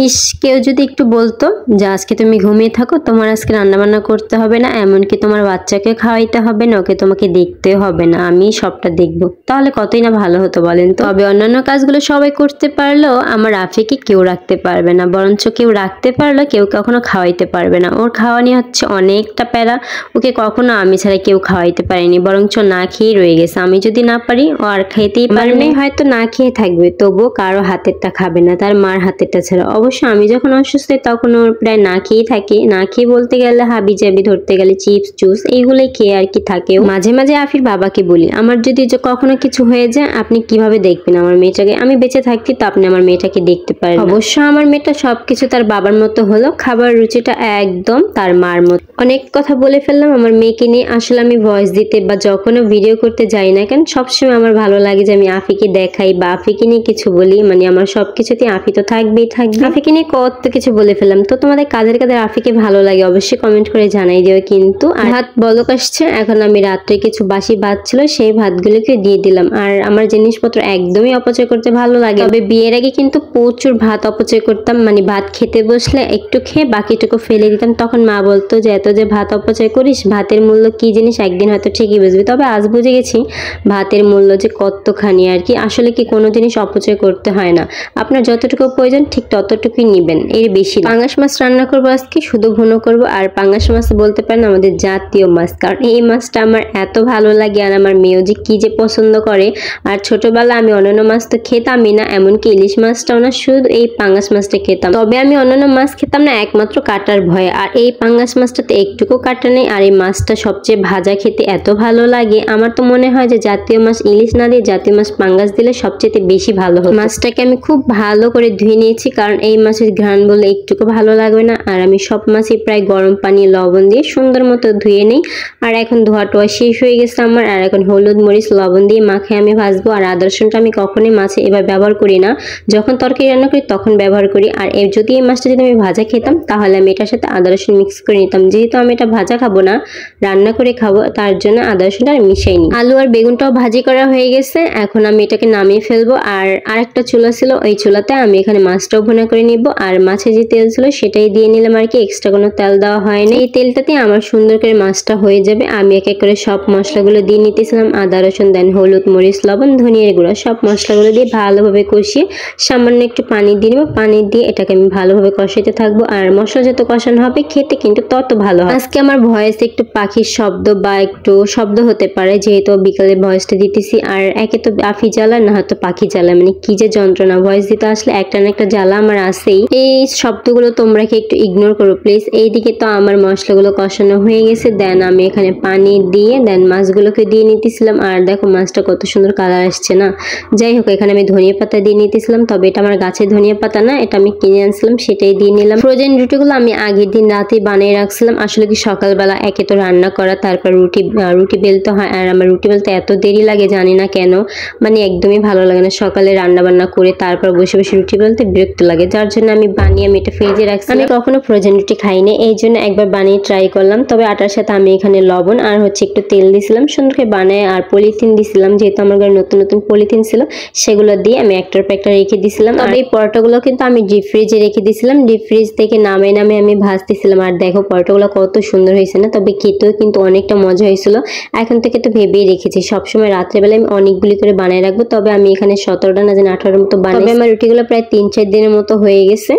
ইস, কেউ যদি একটু বলতো যে আজকে তুমি ঘুমিয়ে থাকো, তোমার আজকে রান্নাবান্না করতে হবে না, এমনকি তোমার বাচ্চাকে খাওয়াইতে হবে না, ওকে তোমাকে দেখতে হবে না, আমি সবটা দেখবো, তাহলে কতই না ভালো হতো বলেন তো। তবে অন্যান্য কাজগুলো সবাই করতে পারলেও আমার রাফিকে কেউ রাখতে পারবে না, বরঞ্চ কেউ রাখতে পারলেও কেউ কখনো খাওয়াইতে পারবে না। ওর খাওয়ানি হচ্ছে অনেকটা প্যারা, ওকে কখনো আমি ছাড়া কেউ খাওয়াইতে পারেনি, বরঞ্চ না খেয়ে রয়ে গেছে। আমি যদি না পারি ও আর খেতেই পারবে, হয়তো না খেয়ে থাকবে, তবুও কারো হাতেরটা খাবে না, তার মার হাতেরটা ছাড়া। অবশ্য আমি যখন অসুস্থ তখন ওর প্রায় না খেয়েই থাকে, না খেয়ে বলতে গেলে হাবি জাবি ধরতে গেলে চিপস জুস এইগুলোই খেয়ে আর কি থাকে। মাঝে মাঝে আফির বাবাকে বলি, আমার যদি কখনো কিছু হয়ে যায় আপনি কিভাবে দেখবেন আমার মেয়েটাকে? আমি বেঁচে থাকতে তো আপনি আমার মেয়েটাকে দেখতে পারেন। অবশ্য আমার মেয়েটা সবকিছু তার বাবার মতো হলো, খাবার রুচিটা একদম তার মার মতো। অনেক কথা বলে ফেললাম আমার মেয়েকে নিয়ে। আসলে আমি ভয়েস দিতে বা যখনও ভিডিও করতে যাই না কেন, সবসময় আমার ভালো লাগে যে আমি আফিকে দেখাই বা আফিকে নিয়ে কিছু বলি, মানে আমার সবকিছুতে আফি তো থাকবেই থাকবে। আফিকে নিয়ে কত কিছু বলে ফেললাম। তো তোমাদের কাদের কাদের আফিকে ভালো লাগে অবশ্যই কমেন্ট করে জানাই দিও কিন্তু। আর ভাত বলক আসছে, এখন আমি রাত্রে কিছু বাসি ভাত ছিল সেই ভাতগুলোকে দিয়ে দিলাম। আর আমার জিনিসপত্র একদমই অপচয় করতে ভালো লাগে, তবে বিয়ের আগে কিন্তু প্রচুর ভাত অপচয় করতাম, মানে ভাত খেতে বসলে একটু খেয়ে বাকিটুকু ফেলে দিতাম। তখন মা বলতো যে এত যে ভাত অপচয় করিস, ভাতের মূল্য কি জিনিস একদিন হয়তো ঠিকই বুঝবি। তবে আজ বুঝে গেছি ভাতের মূল্য যে কতখানি আর কি। আসলে কি কোনো জিনিস অপচয় করতে হয় না, আপনার যতটুকু প্রয়োজন ঠিক ততটুকুই নিবেন, এর বেশি। পাঙ্গাস মাছ রান্না করবো আজকে, শুধু ভুনো করব। আর পাঙ্গাস মাছ বলতে পারেন আমাদের জাতীয় মাছ, কারণ এই মাছটা আমার এত ভালো লাগে আর আমার মেয়েও যে কি যে পছন্দ করে। আর ছোটবেলা আমি অন্যান্য মাছ তো খেতামই না, এমনকি ইলিশ মাছটাও না, শুধু এই পাঙ্গাস মাছটা খেতাম। তবে আমি অন্যান্য মাছ খেতাম না একমাত্র কাটার ভয়ে, আর এই পাঙ্গাস মাছটাতে একটুকু কাটা নেই। আর এই মাছটা সবচেয়ে ভাজা খেতে এত ভালো লাগে, আমার তো মনে হয় যে জাতীয় মাছ ইলিশ না দিয়ে জাতীয় মাছ পাঙ্গাস দিলে সবচেয়ে বেশি ভালো হয়। মাছটাকে আমি খুব ভালো করে ধুয়ে নিয়েছি, কারণ এই মাছের ঘ্রাণ বলে একটুকু ভালো লাগবে না। আর আমি সব মাছই প্রায় গরম পানি লবণ দিয়ে সুন্দর মতো ধুয়ে নিই। আর এখন ধোয়া টোয়া শেষ হয়ে গেছে আমার। আর এখন হলুদ মরিচ লবণ দিয়ে মাখিয়ে আমি ভাজবো। আর আদা রসুনটা আমি কখনোই মাছে এবার ব্যবহার করি না, যখন তরকারি রান্না করি তখন ব্যবহার করি। আর যদি এই মাছটা যদি আমি ভাজা খেতাম তাহলে আমি এটার সাথে আদা রসুন মিক্স করে নিতাম। যেহেতু আমি এটা ভাজা খাবো না, রান্না করে খাবো, তার জন্য আদা রসুনটা মিশাই নি। আলু আর বেগুনটাও ভাজি করা হয়ে গেছে, এখন আমি এটাকে নামিয়ে ফেলবো। আর আরেকটা চুলা ছিল, ওই চুলাতে আমি এখানে মাছটাও ভুনা করে নিব। আর মাছে যে তেল ছিল সেটাই দিয়ে নিলাম আর কি, এক্সট্রা কোনো তেল দেওয়া হয়নি। এই তেলটাতে আমার সুন্দর করে মাছটা হয়ে যাবে। আমি এক এক করে সব মশলাগুলো দিয়ে নিতেছিলাম, আদা রসুন, দেন হলুদ মরিচ লবণ ধনিয়ার গুঁড়ো, সব মশলাগুলো দিয়ে ভালোভাবে কষিয়ে সামান্য একটু পানি দিয়ে নেবো। পানি দিয়ে এটাকে আমি ভালোভাবে কষাইতে থাকবো। আর মশলা যত কষানো হবে খেতে কিন্তু তত ভালো হয়। আজকে আমার ভয়েসে একটু পাখির শব্দ বা একটু শব্দ হতে পারে, যেহেতু বিকালে ভয়েসটা দিতেছি। আর একে তো আফি জ্বালা, না হয়তো পাখি জ্বালা, মানে কি যে যন্ত্রণা, ভয়েস দিতে আসলে একটা না একটা জ্বালা আমার আছেই। এই শব্দগুলো তোমরা কি একটু ইগনোর করো প্লিজ। এইদিকে তো আমার মশলাগুলো কষানো হয়ে গেছে, দেন আমি এখানে পানি দিয়ে দেন মাছগুলোকে দিয়ে নিতেছিলাম। আর দেখো মাছটা কত সুন্দর কালার আসছে না। যাই হোক, এখানে আমি ধনিয়া পাতা দিয়ে নিতেছিলাম, তবে এটা আমার গাছের ধনিয়া পাতা না, এটা আমি কিনে আনছিলাম, সেটাই দিয়ে নিলাম। ফ্রোজেন রুটিগুলো আমি আগের দিন রাতে বানিয়ে রাখছিলাম। আসলে কি সকালবেলা একে তো রান্না করা, তারপর রুটি বেলতে হয়। আর আমার রুটি বেলতে এত দেরি লাগে জানি না কেন, মানে একদমই ভালো লাগে না। সকালে রান্না বান্না করে তারপর বসে বসে রুটি বেলতে বিরক্ত লাগে, যার জন্য আমি বানিয়ে আমি এটা ফ্রিজে রাখছি। আমি কখনো ফ্রোজেন রুটি খাইনি, এই জন্য একবার বানিয়ে ট্রাই করলাম। তবে আটার সাথে আমি এখানে লবণ আর একটু তেল দিয়েছিলাম, সুন্দর করে বানায়। আর পলিথিন দিয়েছিলাম, যেহেতু আমার ঘরে নতুন নতুন পলিথিন ছিল, সেগুলো দিয়ে আমি একটার পর একটা রেখে দিয়েছিলাম। আর এই পরোটাগুলো কিন্তু আমি ডিপ ফ্রিজে রেখে দিয়েছিলাম, ডিপ ফ্রিজ থেকে নামে আমি ভাজতেছিলাম। আর দেখো পরোটাগুলো কত সুন্দর হয়েছে না, তবে খেতেও কিন্তু অনেকটা মজা হয়েছিল। এখন থেকে তো ভেবেই রেখেছি সবসময় রাত্রেবেলা আমি অনেকগুলি করে বানিয়ে রাখবো। তবে আমি এখানে 17টা না যেন 18টার মতো বানাই। তবে আমার রুটিগুলো প্রায় 3-4 দিনের মতো হয়ে গেছে।